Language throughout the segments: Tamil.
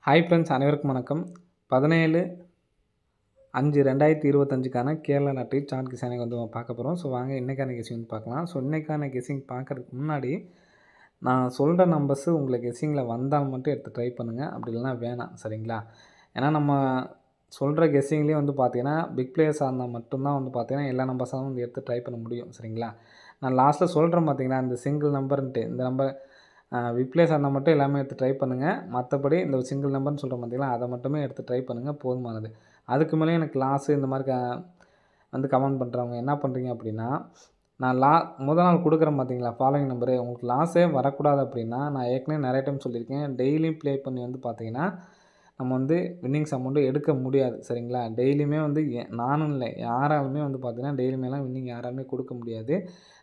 ஹாய் ஃப்ரெண்ட்ஸ், அனைவருக்கும் வணக்கம். 17/5/2025க்கான கேரளா லாட்டரி சார்ட் கெஸிங் வந்து பார்க்க போகிறோம். ஸோ வாங்க இன்றைக்கான கெஸிங் வந்து பார்க்கலாம். ஸோ இன்றைக்கான கெஸிங் பார்க்குறதுக்கு முன்னாடி நான் சொல்கிற நம்பர்ஸு உங்களுக்கு கெஸிங்கில் வந்தால் மட்டும் எடுத்து ட்ரை பண்ணுங்கள். அப்படி இல்லைனா வேணாம், சரிங்களா? ஏன்னா நம்ம சொல்கிற கெஸிங்லேயே வந்து பார்த்தீங்கன்னா பிக் பிளேயர்ஸாக இருந்தால் மட்டும்தான் வந்து பார்த்தீங்கன்னா எல்லா நம்பர்ஸாகவும் வந்து எடுத்து ட்ரை பண்ண முடியும், சரிங்களா? நான் லாஸ்ட்டில் சொல்கிறேன் பார்த்தீங்களா, இந்த சிங்கிள் நம்பர்ன்ட்டு, இந்த நம்பர் விப்ளேஸ் இருந்தால் மட்டும் எல்லாமே எடுத்து ட்ரை பண்ணுங்கள். மற்றபடி இந்த சிங்கிள் நம்பர்னு சொல்கிறோம் பார்த்தீங்களா, அதை மட்டுமே எடுத்து ட்ரை பண்ணுங்கள், போதுமானது. அதுக்கு மேலே எனக்கு லாஸு இந்த மாதிரி வந்து கமெண்ட் பண்ணுறவங்க என்ன பண்ணுறீங்க அப்படின்னா, நான் முதல் நாள் கொடுக்குறேன் பார்த்தீங்களா ஃபாலோயிங் நம்பரு, உங்களுக்கு லாஸே வரக்கூடாது அப்படின்னா, நான் ஏற்கனவே நிறைய டைம் சொல்லியிருக்கேன், டெய்லியும் ப்ளே பண்ணி வந்து பார்த்தீங்கன்னா நம்ம வந்து வின்னிங்ஸ் அமௌண்ட்டு எடுக்க முடியாது, சரிங்களா? டெய்லியுமே வந்து நானும் இல்லை, யாராலுமே வந்து பார்த்தீங்கன்னா டெய்லியுமேலாம் வின்னிங் யாராலுமே கொடுக்க முடியாது.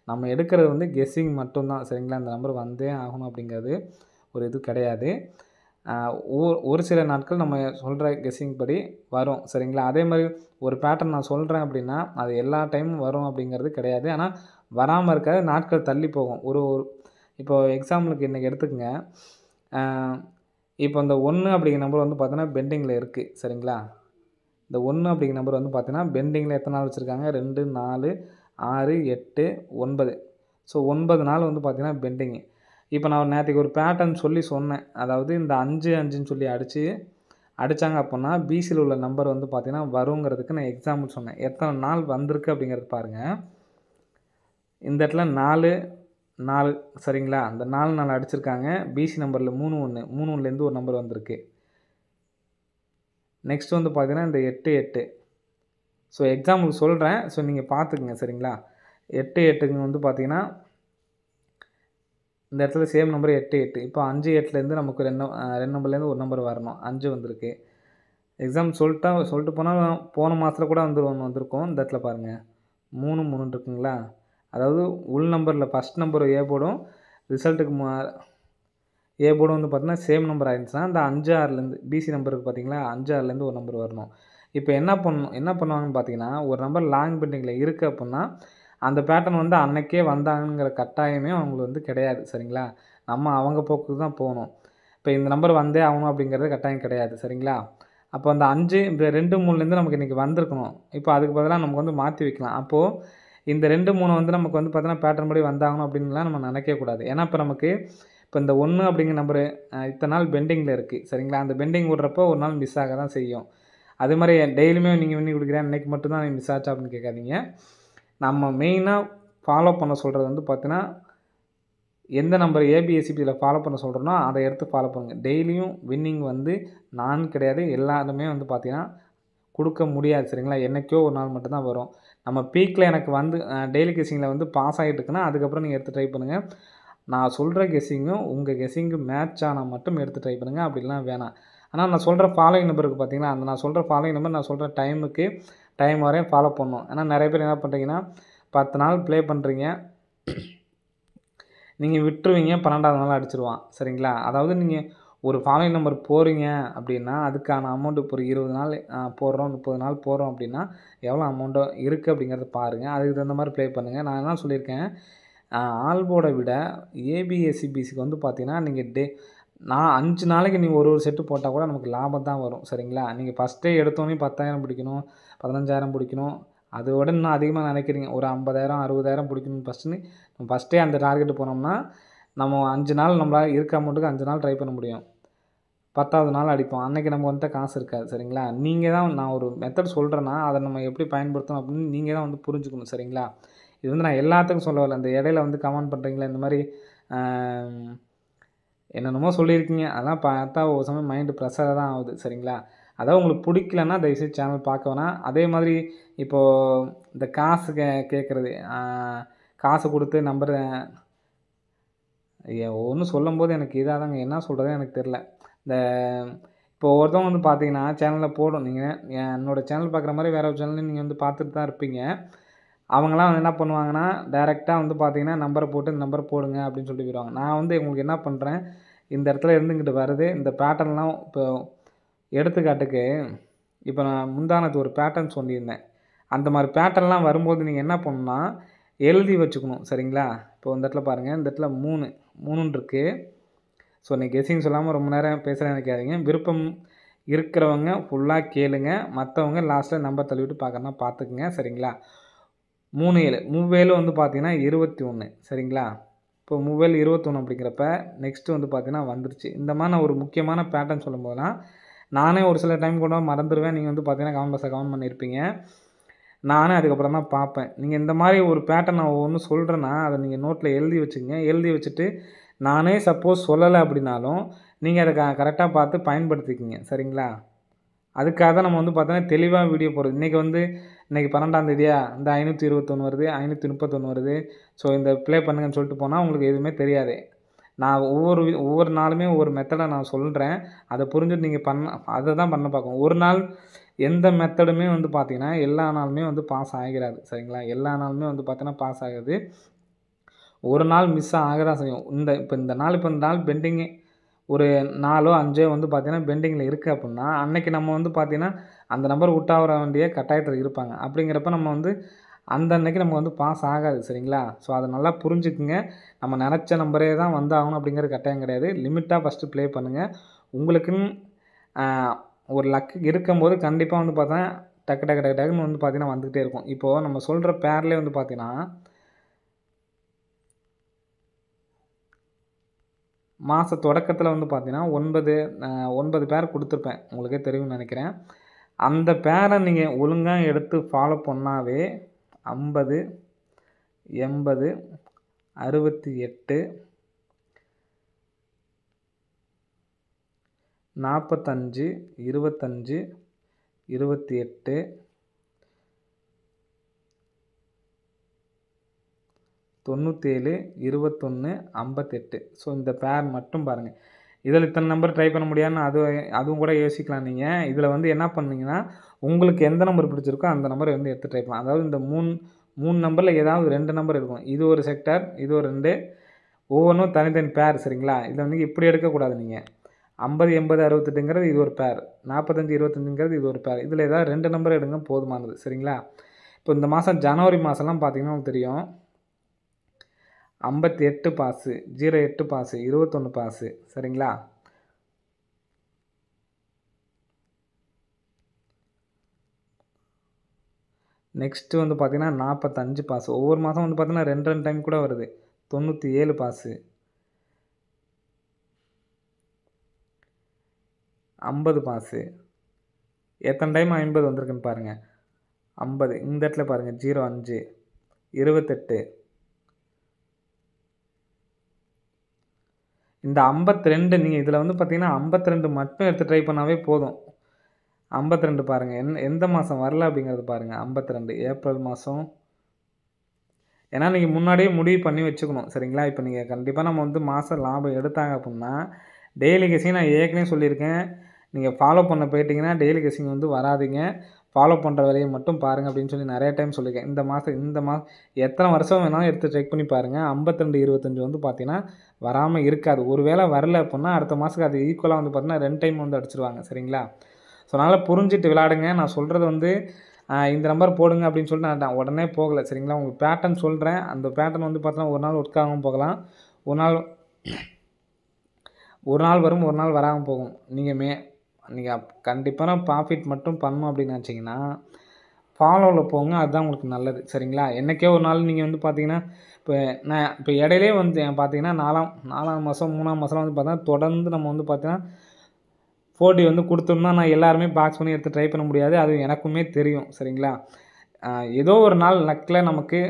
நம்ம எடுக்கிறது வந்து கெஸ்ஸிங் மட்டும்தான், சரிங்களா? அந்த நம்பர் வந்தே ஆகணும் அப்படிங்கிறது ஒரு இது கிடையாது. ஒரு சில நாட்கள் நம்ம சொல்கிற கெஸ்ஸிங் படி வரும், சரிங்களா? அதே மாதிரி ஒரு பேட்டர்ன் நான் சொல்கிறேன் அப்படின்னா அது எல்லா டைமும் வரும் அப்படிங்கிறது கிடையாது. ஆனால் வராமல் இருக்காது, நாட்கள் தள்ளி போகும். ஒரு இப்போது எக்ஸாம்பிளுக்கு இன்றைக்கி எடுத்துக்கங்க. இப்போ இந்த 1 அப்படிங்கிற நம்பர் வந்து பார்த்தீங்கன்னா பெண்டிங்கில் இருக்குது, சரிங்களா? இந்த 1 அப்படிங்கிற நம்பர் வந்து பார்த்தீங்கன்னா பெண்டிங்கில் எத்தனை நாள் வச்சுருக்காங்க? 2, 4, 6, 8, 9. ஸோ 9 நாள் வந்து பார்த்தீங்கன்னா பெண்டிங்கு. இப்போ நான் நேற்றுக்கு ஒரு பேட்டர்ன் சொன்னேன். அதாவது இந்த 5, 5ன்னு சொல்லி அடித்தாங்க அப்படின்னா பிசியில் உள்ள நம்பர் வந்து பார்த்தீங்கன்னா வருங்கிறதுக்கு நான் எக்ஸாம்பிள் சொன்னேன். எத்தனை நாள் வந்திருக்கு அப்படிங்கிறது பாருங்கள். இந்த இடத்துல 4, 4, சரிங்களா? அந்த 4 நாள் அடிச்சிருக்காங்க. பிசி நம்பரில் 3, 1, 3, 1லேருந்து ஒரு நம்பர் வந்திருக்கு. நெக்ஸ்ட் வந்து பார்த்தீங்கன்னா இந்த 8, 8. ஸோ எக்ஸாம்பிளுக்கு சொல்கிறேன், ஸோ நீங்கள் பார்த்துக்குங்க, சரிங்களா? 8, 8க்கு வந்து பார்த்தீங்கன்னா இந்த இடத்துல சேம் நம்பர் 8, 8. இப்போ 5, 8லேருந்து நமக்கு 2 நம்பர்லேருந்து ஒரு நம்பர் வரணும். 5 வந்திருக்கு. சொல்லிட்டு போனால் போன மாதத்தில் கூட வந்திருக்கும். இந்த இடத்துல பாருங்கள் 3, 3 இருக்குங்களா? அதாவது உள் நம்பரில் ஃபஸ்ட் நம்பர் ஏ போர்டும், ரிசல்ட்டுக்கு ஏ போர்டும் வந்து பார்த்தீங்கன்னா சேம் நம்பர் ஆயிருந்துச்சுன்னா இந்த 5, 6லேருந்து பிசி நம்பருக்கு பார்த்தீங்களா 5, 6லேருந்து ஒரு நம்பர் வரணும். இப்போ என்ன பண்ணுவாங்கன்னு பார்த்தீங்கன்னா, ஒரு நம்பர் லாங் பெண்டிங்கில் இருக்குது அப்படின்னா அந்த பேட்டர்ன் வந்து அன்னைக்கே வந்தாங்கங்கிற கட்டாயமே அவங்களுக்கு வந்து கிடையாது, சரிங்களா? நம்ம அவங்க போக்குக்கு தான் போகணும். இப்போ இந்த நம்பர் வந்தே ஆகணும் அப்படிங்கிறது கட்டாயம் கிடையாது, சரிங்களா? அப்போ அந்த 5 இந்த 2, 3லேருந்து நமக்கு இன்றைக்கி வந்திருக்கணும். இப்போ அதுக்கு பதிலாக நமக்கு வந்து மாற்றி வைக்கலாம். அப்போது இந்த 2, 3 வந்து நமக்கு வந்து பார்த்தீங்கன்னா பேட்டர்ன் படி வந்தாகணும் அப்படின்லாம் நம்ம நினைக்கக்கூடாது. ஏன்னா இப்போ இந்த 1 அப்படிங்கிற நம்பரு இத்தனை நாள் பெண்டிங்கில் இருக்குது, சரிங்களா? அந்த பெண்டிங் விடுறப்போ ஒரு நாள் மிஸ் ஆக தான் செய்யும். அது மாதிரி டெய்லியுமே நீங்கள் வின்னி கொடுக்குறேன், இன்றைக்கி மட்டும்தான் நீங்கள் மிஸ் ஆச்சா அப்படின்னு கேட்காதீங்க. நம்ம மெயினாக ஃபாலோ பண்ண சொல்கிறது வந்து பார்த்தீங்கன்னா, எந்த நம்பர் ஏபிஎஸ்சிபியில் ஃபாலோ பண்ண சொல்கிறோன்னா அதை எடுத்து ஃபாலோ பண்ணுங்கள். டெய்லியும் வின்னிங் வந்து நான் கிடையாது, எல்லாருமே வந்து பார்த்தீங்கன்னா கொடுக்க முடியாது, சரிங்களா? என்றைக்கோ ஒரு நாள் மட்டும்தான் வரும். நம்ம பீக்கில் எனக்கு வந்து டெய்லி கெஸ்ஸிங்கில் வந்து பாஸ் ஆகிட்டு இருக்குன்னா அதுக்கப்புறம் நீங்கள் எடுத்து ட்ரை பண்ணுங்கள். நான் சொல்கிற கெஸ்ஸிங்கும் உங்கள் கெஸ்ஸிங்கு மேட்ச் ஆனால் மட்டும் எடுத்து ட்ரை பண்ணுங்கள், அப்படிலாம் வேணாம். ஆனால் நான் சொல்கிற ஃபாலோயிங் நம்பருக்கு பார்த்தீங்களா, அந்த நான் சொல்கிற ஃபாலோயிங் நம்பர் நான் சொல்கிற டைம் வரையும் ஃபாலோ பண்ணணும். ஏன்னா நிறைய பேர் என்ன பண்ணுறீங்கன்னா 10 நாள் ப்ளே பண்ணுறீங்க, நீங்கள் விட்டுருவீங்க, 12வது நாள் அடிச்சிருவான், சரிங்களா? அதாவது நீங்கள் ஒரு ஃபாலோயிங் நம்பர் போகிறீங்க அப்படின்னா அதுக்கான அமௌண்ட்டு இப்போ ஒரு 20 நாள் போடுறோம், 30 நாள் போடுறோம் அப்படின்னா எவ்வளோ அமௌண்ட்டோ இருக்குது அப்படிங்கிறத பாருங்கள். அதுக்கு தகுந்த மாதிரி ப்ளே பண்ணுங்கள். நான் என்ன சொல்லியிருக்கேன், ஆல்போர்டை விட ஏபிஎஸ்சிபிசிக்கு வந்து பார்த்தீங்கன்னா நீங்கள் நான் 5 நாளைக்கு நீங்கள் ஒரு செட்டு போட்டால் கூட நமக்கு லாபம் தான் வரும், சரிங்களா? நீங்கள் ஃபஸ்ட்டே எடுத்தோன்னே 10,000 பிடிக்கணும், 15,000 பிடிக்கணும், அதை விட இன்னும் அதிகமாக நினைக்கிறீங்க, ஒரு 50,000 60,000 பிடிக்கணும் ஃபஸ்ட்டே அந்த டார்கெட்டு போனோம்னா நம்ம 5 நாள் நம்மளால் இருக்க அமௌண்ட்டுக்கு 5 நாள் ட்ரை பண்ண முடியும். 10வது நாள் அடிப்போம். அன்றைக்கி நம்ம வந்துட்டு காசு இருக்காது, சரிங்களா? நீங்கள் தான், நான் ஒரு மெத்தட் சொல்கிறேன்னா அதை நம்ம எப்படி பயன்படுத்தணும் அப்படின்னு நீங்கள் தான் வந்து புரிஞ்சுக்கணும், சரிங்களா? இது வந்து நான் எல்லாத்துக்கும் சொல்ல வரல. இந்த இடையில வந்து கமெண்ட் பண்ணுறீங்களா இந்த மாதிரி என்னென்னமோ சொல்லியிருக்கீங்க, அதெல்லாம் பார்த்தா ஒரு சமயம் மைண்டு ப்ரெஷராக தான் ஆகுது, சரிங்களா? அதாவது உங்களுக்கு பிடிக்கலன்னா தயவுசெய்து சேனல் பார்க்க வேணாம். அதே மாதிரி இப்போது இந்த காசு கேட்குறது, காசு கொடுத்து நம்பர் ஒவ்வொன்றும் சொல்லும்போது எனக்கு இதாக தாங்க, என்ன சொல்கிறதுன்னு எனக்கு தெரில. இந்த இப்போ ஒருத்தவங்க வந்து பார்த்தீங்கன்னா சேனலில் போடும், நீங்கள் என்னோடய சேனல் பார்க்குற மாதிரி வேறு ஒரு சேனலில் நீங்கள் வந்து பார்த்துட்டு தான் இருப்பீங்க. அவங்களாம் வந்து என்ன பண்ணுவாங்கன்னா டைரெக்டாக வந்து பார்த்தீங்கன்னா நம்பரை போட்டு இந்த நம்பர் போடுங்க அப்படின்னு சொல்லிட்டு போயிடுவாங்க. நான் வந்து உங்களுக்கு என்ன பண்ணுறேன், இந்த இடத்துல இருந்து இங்கிட்டு வருது, இந்த பேட்டர்ன்லாம் இப்போ எடுத்துக்காட்டுக்கு இப்போ நான் முந்தானத்து ஒரு பேட்டர்ன் சொல்லியிருந்தேன். அந்த மாதிரி பேட்டர்ன்லாம் வரும்போது நீங்கள் என்ன பண்ணணும்னா எழுதி வச்சுக்கணும், சரிங்களா? இப்போ இந்த இடத்துல பாருங்கள், இந்த இடத்துல 3 3ன்னு இருக்குது. ஸோ நீ கெஸ்ஸிங் சொல்லாமல் ரொம்ப நேரம் பேசுகிறேன்னு நினைக்காதீங்க. விருப்பம் இருக்கிறவங்க ஃபுல்லாக கேளுங்க. மற்றவங்க லாஸ்ட்டில் நம்பர் தள்ளிவிட்டு பார்க்கறனா பார்த்துக்குங்க. சரிங்களா? 37 மூவேலு வந்து பார்த்தீங்கன்னா 21 சரிங்களா? இப்போ மூவேலு 21 அப்படிங்கிறப்ப நெக்ஸ்ட்டு வந்து பார்த்தீங்கன்னா வந்துருச்சு. இந்த மாதிரி நான் ஒரு முக்கியமான பேட்டர்ன் சொல்லும்போதெல்லாம் நானே ஒரு சில டைம் கூட மறந்துடுவேன். நீங்கள் வந்து பார்த்தீங்கன்னா கமெண்ட் பாக்ஸில் கமெண்ட் பண்ணியிருப்பீங்க. நானே அதுக்கப்புறம் தான் பார்ப்பேன். நீங்கள் இந்த மாதிரி ஒரு பேட்டர்ன் நான் ஒவ்வொன்றும் சொல்கிறேன்னா அதை நீங்கள் நோட்டில் எழுதி வச்சுக்கங்க. எழுதி வச்சுட்டு நானே சப்போஸ் சொல்லலை அப்படின்னாலும் நீங்கள் அதை கரெக்டாக பார்த்து பயன்படுத்திக்கிங்க. சரிங்களா? அதுக்காக தான் நம்ம வந்து பார்த்தோன்னா தெளிவாக வீடியோ போடுறது. இன்றைக்கி வந்து இன்றைக்கி 12ஆம் தேதியா இந்த 521 வருது, 531 வருது. ஸோ இந்த ப்ளே பண்ணுங்கன்னு சொல்லிட்டு போனால் உங்களுக்கு எதுவுமே தெரியாது. நான் ஒவ்வொரு நாளுமே ஒவ்வொரு மெத்தடை நான் சொல்கிறேன். அதை புரிஞ்சுட்டு நீங்கள் அதை தான் பண்ண பார்க்கணும். ஒரு நாள் எந்த மெத்தடுமே வந்து பார்த்தீங்கன்னா எல்லா நாளுமே வந்து பாஸ் ஆகிராது. சரிங்களா? எல்லா நாளுமே வந்து பார்த்தீங்கன்னா பாஸ் ஆகாது. ஒரு நாள் மிஸ் ஆக தான் செய்யும். இந்த நாள் பெண்டிங்கு ஒரு 4ஓ 5ஓ வந்து பார்த்தீங்கன்னா பெண்டிங்கில் இருக்குது அப்புடின்னா, அன்னைக்கு நம்ம வந்து பார்த்தீங்கன்னா அந்த நம்பர் அவுட் ஆக வேண்டிய கட்டாயத்தில் இருப்பாங்க. அப்படிங்கிறப்ப நம்ம வந்து அந்த அன்னைக்கு நம்ம வந்து பாஸ் ஆகாது. சரிங்களா? ஸோ அதை நல்லா புரிஞ்சுக்குங்க. நம்ம நினச்ச நம்பரே தான் வந்தாகணும் அப்படிங்கிற கட்டாயம் கிடையாது. லிமிட்டாக ஃபஸ்ட்டு ப்ளே பண்ணுங்கள். உங்களுக்குன்னு ஒரு லக் இருக்கும்போது கண்டிப்பாக வந்து பார்த்தா டக்கு டக்கு டக்கு டக்குன்னு வந்து பார்த்தீங்கன்னா வந்துக்கிட்டே இருக்கும். இப்போது நம்ம சொல்கிற பேர்லேயே வந்து பார்த்தீங்கன்னா மாத தொடக்கத்தில் வந்து பார்த்தீங்கன்னா 9 பேர் கொடுத்துருப்பேன். உங்களுக்கே தெரியும்னு நினைக்கிறேன். அந்த பேரை நீங்கள் ஒழுங்காக எடுத்து ஃபாலோ பண்ணாவே 50, 80, 68, 45, 25, 28, 97, 21, 58. ஸோ இந்த பேர் மட்டும் பாருங்கள். இதில் இத்தனை நம்பர் ட்ரை பண்ண முடியாதுன்னு அதுவும் கூட யோசிக்கலாம் நீங்கள். இதில் வந்து என்ன பண்ணீங்கன்னா, உங்களுக்கு எந்த நம்பர் பிடிச்சிருக்கோ அந்த நம்பரை வந்து எடுத்து ட்ரை பண்ணலாம். அதாவது இந்த 3 நம்பரில் ஏதாவது 2 நம்பர் இருக்கும். இது ஒரு செக்டார், இது ஒரு 2 ஒவ்வொன்றும் தனித்தனி பேர். சரிங்களா? இதில் வந்து இப்படி எடுக்கக்கூடாது நீங்கள். 50, 80, 68ங்கிறது இது ஒரு பேர். 45, 25ங்கிறது இது ஒரு பேர். இதில் ஏதாவது 2 நம்பர் எடுங்க போதுமானது. சரிங்களா? இப்போ இந்த மாதம் ஜனவரி மாதம்லாம் பார்த்தீங்கன்னா உங்களுக்கு தெரியும். 58 பாஸு, 08 பாஸு, 21 பாஸு. சரிங்களா? நெக்ஸ்ட்டு வந்து பார்த்தீங்கன்னா 45 பாஸு. ஒவ்வொரு மாதம் வந்து பார்த்தீங்கன்னா 2 டைம் கூட வருது. 97 பாஸு. 50 பாஸு. எத்தனை டைம் 50 வந்திருக்குன்னு பாருங்கள். 50 இந்த இடத்துல பாருங்கள் 05, 28. இந்த 52 நீங்கள் இதில் வந்து பார்த்தீங்கன்னா 52 மட்டும் எடுத்து ட்ரை பண்ணாவே போதும். 52 பாருங்கள். எந்த மாதம் வரல அப்படிங்கிறது பாருங்கள். 52 ஏப்ரல் மாதம். ஏன்னா நீங்கள் முன்னாடியே முடிவு பண்ணி வச்சுக்கணும். சரிங்களா? இப்போ நீங்கள் கண்டிப்பாக நம்ம வந்து மாதம் லாபம் எடுத்தாங்க அப்படின்னா டெய்லி கெஸ்ஸிங் நான் ஏற்கனவே சொல்லியிருக்கேன். நீங்கள் ஃபாலோ பண்ண போயிட்டீங்கன்னா டெய்லி கெஸ்ஸிங் வந்து வராதீங்க. ஃபாலோ பண்ணுற வேலையை மட்டும் பாருங்கள் அப்படின்னு சொல்லி நிறைய டைம் சொல்லியிருக்கேன். இந்த மாதம் எத்தனை வருஷம் வேணாலும் எடுத்து செக் பண்ணி பாருங்கள். 52, 25 வந்து பார்த்தீங்கன்னா வராமல் இருக்காது. ஒரு வேளை வரல அப்படின்னா அடுத்த மாதத்துக்கு அது ஈக்குவலாக வந்து பார்த்தீங்கன்னா 2 டைம் வந்து அடிச்சிருவாங்க. சரிங்களா? ஸோ அதனால் புரிஞ்சுட்டு விளையாடுங்க. நான் சொல்கிறது வந்து இந்த நம்பர் போடுங்க அப்படின்னு சொல்லிட்டு நான் உடனே போகலை. சரிங்களா? உங்களுக்கு பேட்டர்ன் சொல்கிறேன். அந்த பேட்டர்ன் வந்து பார்த்தீங்கன்னா ஒரு நாள் ஒர்க் ஆகாமல் போகலாம். ஒரு நாள் வரும், ஒரு நாள் வராமல் போகும். நீங்கள் கண்டிப்பான ப்ராஃபிட் மட்டும் பண்ணணும் அப்படின்னு நினச்சிங்கன்னா ஃபாலோவில் போங்க. அதுதான் உங்களுக்கு நல்லது. சரிங்களா? என்றைக்கே ஒரு நாள் நீங்கள் வந்து பார்த்தீங்கன்னா இப்போ இடையிலே வந்து பார்த்தீங்கன்னா 4ஆம் மாதம் 3ஆம் மாதம்லாம் வந்து பார்த்தீங்கன்னா தொடர்ந்து நம்ம வந்து பார்த்தீங்கன்னா 4D வந்து கொடுத்தோம்னா நான் எல்லாருமே பாக்ஸ் பண்ணி எடுத்து ட்ரை பண்ண முடியாது. அது எனக்குமே தெரியும். சரிங்களா? ஏதோ ஒரு நாள் லக்கில் நமக்கு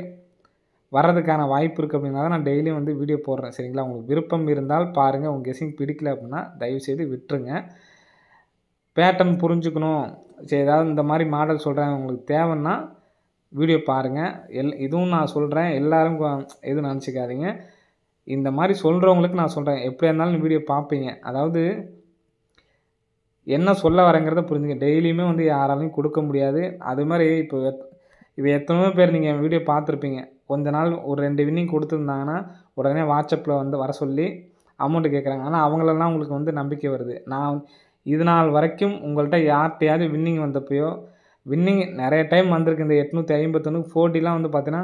வர்றதுக்கான வாய்ப்பு இருக்குது அப்படின்னா தான் நான் டெய்லியும் வந்து வீடியோ போடுறேன். சரிங்களா? உங்களுக்கு விருப்பம் இருந்தால் பாருங்கள். உங்கள் கெஸ்ஸிங் பிடிக்கல அப்படின்னா தயவுசெய்து விட்டுருங்க. பேட்டர்ன் புரிஞ்சுக்கணும். சரி ஏதாவது இந்த மாதிரி மாடல் சொல்கிறேன் உங்களுக்கு தேவைன்னா வீடியோ பாருங்கள். இதுவும் நான் சொல்கிறேன். எல்லோரும் எதுவும் நினச்சிக்காதீங்க. இந்த மாதிரி சொல்கிறவங்களுக்கு நான் சொல்கிறேன். எப்படியா இருந்தாலும் வீடியோ பார்ப்பீங்க. அதாவது என்ன சொல்ல வரேங்கிறத புரிஞ்சுங்க. டெய்லியுமே வந்து யாராலையும் கொடுக்க முடியாது. அது மாதிரி இப்போ எத்தனையோ பேர் நீங்கள் வீடியோ பார்த்துருப்பீங்க. கொஞ்ச நாள் ஒரு 2 வின்னிங் கொடுத்துருந்தாங்கன்னா உடனே வாட்ஸ்அப்பில் வந்து வர சொல்லி அமௌண்ட்டு கேட்குறாங்க. ஆனால் அவங்களெல்லாம் உங்களுக்கு வந்து நம்பிக்கை வருது. நான் இது நாள் வரைக்கும் உங்கள்கிட்ட யார்கிட்டையாவது வின்னிங் வந்தப்பயோ வின்னிங் நிறைய டைம் வந்திருக்கு. இந்த 851 4Dலாம் வந்து பார்த்தீங்கன்னா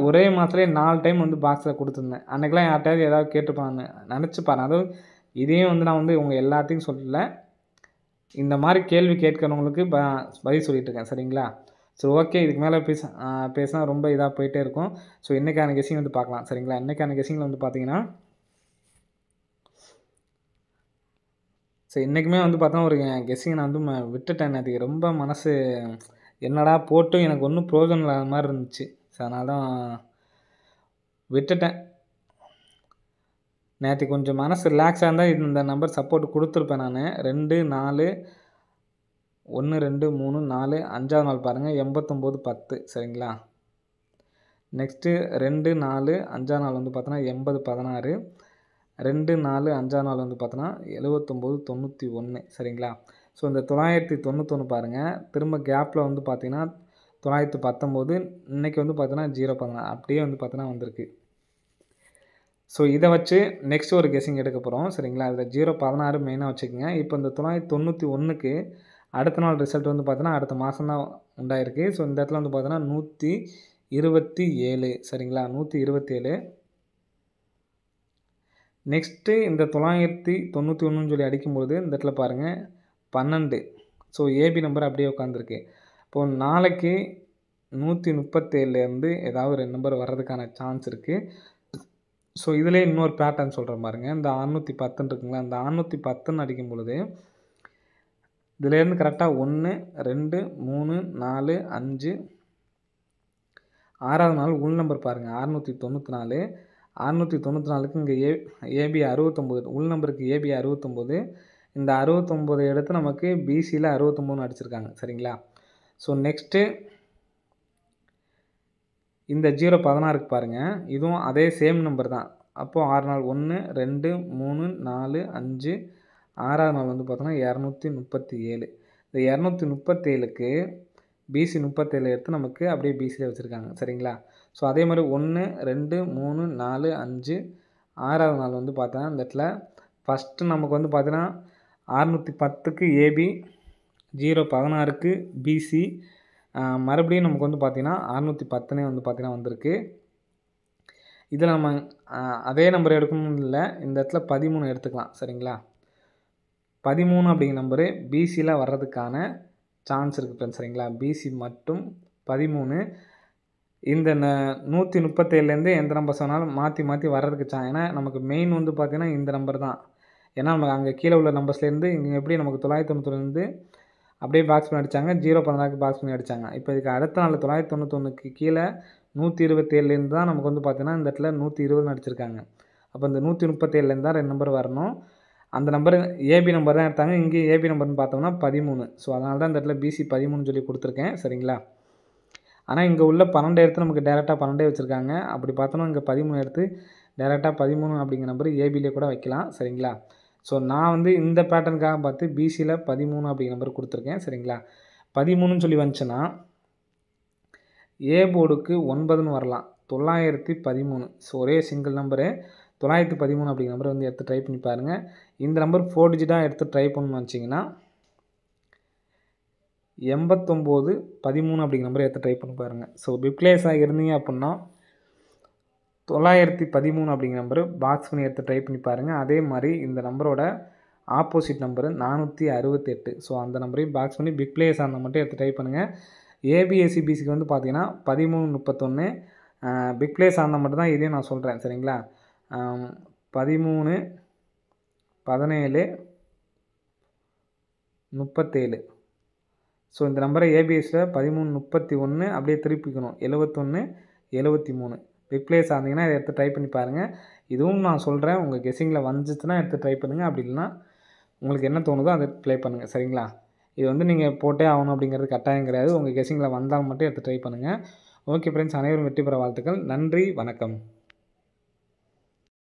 ஒரே மாதத்துலேயே 4 டைம் வந்து பாக்ஸில் கொடுத்துருந்தேன். அன்றைக்கெலாம் யார்கிட்டயாவது ஏதாவது கேட்டுப்பான்னு நினச்சி பாருங்க. அதுவும் இதையும் வந்து நான் வந்து உங்கள் எல்லாத்தையும் சொல்லல. இந்த மாதிரி கேள்வி கேட்கிறவங்களுக்கு பதில் சொல்லிட்டு இருக்கேன். சரிங்களா? So okay. இதுக்கு மேலே பேசினா ரொம்ப இதாக போயிட்டே இருக்கும். ஸோ இன்றைக்கான கெஸ்ஸிங் வந்து பார்க்கலாம். சரிங்களா? இன்றைக்கான கெஸ்ஸிங்கில் வந்து பார்த்தீங்கன்னா, ஸோ இன்றைக்குமே வந்து பார்த்தோன்னா ஒரு கெஸ்ஸிங் நான் வந்து விட்டுட்டேன். அது ரொம்ப மனசு என்னடா போட்டும் எனக்கு ஒன்றும் பிரயோஜனம் இல்லாத மாதிரி இருந்துச்சு. ஸோ அதனால தான் விட்டுட்டேன். நேற்று கொஞ்சம் மனசு ரிலாக்ஸாக இருந்தால் இந்த நம்பர் சப்போர்ட் கொடுத்துருப்பேன் நான். 2, 4, 1, 2, 3, 4, 5வது நாள் பாருங்கள் 89, 10. சரிங்களா? நெக்ஸ்ட்டு 2, 4, 5வது நாள் வந்து பார்த்தோன்னா 80, 16. 2, 4, 5வது நாள் வந்து பார்த்தோன்னா 79, 91. சரிங்களா? ஸோ இந்த 991 பாருங்கள். திரும்ப கேப்பில் வந்து பார்த்தீங்கன்னா 919. இன்றைக்கி வந்து பார்த்தோன்னா 016 அப்படியே வந்து பார்த்தோன்னா வந்திருக்கு. ஸோ இதை வச்சு நெக்ஸ்ட் ஒரு கெஸ்ஸிங் எடுக்க போகிறோம். சரிங்களா? அதில் 016 மெயினாக வச்சுக்கோங்க. இப்போ இந்த 991க்கு அடுத்த நாள் ரிசல்ட் வந்து பார்த்தோன்னா அடுத்த மாதம் தான் உண்டாயிருக்கு. ஸோ இந்த இடத்துல வந்து பார்த்தோன்னா 127. சரிங்களா? 127. நெக்ஸ்ட்டு இந்த 991 சொல்லி அடிக்கும்போது இந்த இடத்துல பாருங்கள் 12. ஸோ ஏபி நம்பர் அப்படியே உட்காந்துருக்கு. இப்போது நாளைக்கு 137லேருந்து ஏதாவது 2 நம்பர் வர்றதுக்கான சான்ஸ் இருக்குது. ஸோ இதிலே இன்னொரு பேட்டர்ன் சொல்கிறேன் பாருங்க. இந்த 610 இருக்குங்களா, இந்த 610ன்னு அடிக்கும் பொழுது இதிலேருந்து கரெக்டாக 1, 2, 3, 4, 5, 6வது நாள் உள் நம்பர் பாருங்கள் 694. 694க்கு இங்கே ஏபி 69. உள் நம்பருக்கு ஏபி 69. இந்த 69 எடுத்து நமக்கு பிசியில் 69ன்னு அடிச்சிருக்காங்க. சரிங்களா? ஸோ நெக்ஸ்ட்டு இந்த 016க்கு பாருங்கள். இதுவும் அதே சேம் நம்பர் தான். அப்போது 6 நாள் 1, 2, 3, 4, 5, 6வது நாள் வந்து பார்த்தோன்னா 237. இந்த 237க்கு பிசி 37 எடுத்து நமக்கு அப்படியே பிசியில் வச்சுருக்காங்க. சரிங்களா? ஸோ அதே மாதிரி 1, 2, 3, 4, 5, 6வது நாள் வந்து பார்த்தோன்னா இந்த இடத்துல ஃபஸ்ட்டு நமக்கு வந்து பார்த்தீங்கன்னா 610க்கு ஏபி, 016க்கு பிசி, மறுபடியும் நமக்கு வந்து பார்த்தீங்கன்னா 610னே வந்து பார்த்தீங்கன்னா வந்திருக்கு. இதில் நம்ம அதே நம்பர் எடுக்கணும்னு இல்லை, இந்த இடத்துல 13 எடுத்துக்கலாம். சரிங்களா? 13 அப்படிங்கிற நம்பரு பிசியில் வர்றதுக்கான சான்ஸ் இருக்குது ஃப்ரெண்ட்ஸ். சரிங்களா? பிசி மட்டும் 13. இந்த 137லேருந்து எந்த நம்பர் சொன்னாலும் மாற்றி வர்றதுக்கு ஏன்னா நமக்கு மெயின் வந்து பார்த்திங்கன்னா இந்த நம்பர் தான். ஏன்னா நம்ம அங்கே கீழே உள்ள நம்பர்ஸ்லேருந்து இங்கே எப்படி நமக்கு 991லேருந்து அப்படியே பாக்ஸ் பண்ணி அடித்தாங்க, 016க்கு பாக்ஸ் பண்ணி அடித்தாங்க. இப்போ இதுக்கு அடுத்த நாள் 991க்கு கீழே 127லேருந்து தான் நமக்கு வந்து பார்த்தீங்கன்னா இந்த இடத்துல 120ன்னு அடிச்சிருக்காங்க. அப்போ இந்த 137லேருந்து தான் 2 நம்பர் வரணும். அந்த நம்பர் ஏபி நம்பர் தான் எடுத்தாங்க. இங்கே ஏபி நம்பர்னு பார்த்தோம்னா 13. ஸோ அதனால தான் இந்த இடத்துல பிசி 13 சொல்லி கொடுத்துருக்கேன். சரிங்களா? ஆனால் இங்கே உள்ள 12 எடுத்து நமக்கு டேரெக்டாக 12 வச்சுருக்காங்க. அப்படி பார்த்தோன்னா இங்கே 13 எடுத்து டேரெக்டாக 13 அப்படிங்கிற நம்பர் ஏபிலே கூட வைக்கலாம். சரிங்களா? ஸோ நான் வந்து இந்த பேட்டர்னுக்காக பார்த்து பிசியில் 13 அப்படிங்கிற நம்பர் கொடுத்துருக்கேன். சரிங்களா? 13ன்னு சொல்லி வந்துச்சுன்னா ஏ போர்டுக்கு 9ன்னு வரலாம். 913. ஸோ ஒரே சிங்கிள் நம்பரு 913 அப்படிங்கிற நம்பரை வந்து எடுத்து ட்ரை பண்ணி பாருங்கள். இந்த நம்பர் 4 டிஜிட்டாக எடுத்து ட்ரை பண்ணணும்னு வச்சிங்கன்னா 8913 அப்படிங்கிற நம்பரை எடுத்து ட்ரை பண்ணி பாருங்கள். ஸோ பிப்ளேஸாக இருந்தீங்க அப்படின்னா 913 அப்படிங்கிற நம்பரு பாக்ஸ் பண்ணி எடுத்து ட்ரை பண்ணி பாருங்கள். அதே மாதிரி இந்த நம்பரோட ஆப்போசிட் நம்பரு 468. ஸோ அந்த நம்பரையும் பாக்ஸ் பண்ணி பிக் பிளேஸ் அந்த மட்டும் எடுத்து ட்ரை பண்ணுங்கள். ஏபிஎஸ்சிபிசிக்கு வந்து பார்த்தீங்கன்னா 1331. பிக் பிளேஸ் அந்த மட்டும் தான் இதையும் நான் சொல்கிறேன். சரிங்களா? 13, 17, 37. ஸோ இந்த நம்பரை ஏபிஎஸ்சியில் 1331 அப்படியே திருப்பிக்கணும். 71, 73. பிக் பிளேஸ் ஆனீங்கன்னா இதை எடுத்து ட்ரை பண்ணி பாருங்கள். இதுவும் நான் சொல்கிறேன், உங்கள் கெஸ்ஸிங்கில் வந்துச்சுன்னா எடுத்து ட்ரை பண்ணுங்கள். அப்படி இல்லைனா உங்களுக்கு என்ன தோணுதோ அதை ப்ளே பண்ணுங்கள். சரிங்களா? இது வந்து நீங்கள் போட்டே ஆகணும் அப்படிங்கிறது கட்டாயம் கிடையாது. உங்கள் கெஸ்ஸிங்கில் வந்தால் மட்டும் எடுத்து ட்ரை பண்ணுங்கள். ஓகே ஃப்ரெண்ட்ஸ், அனைவரும் வெற்றி பெற வாழ்த்துக்கள். நன்றி, வணக்கம்.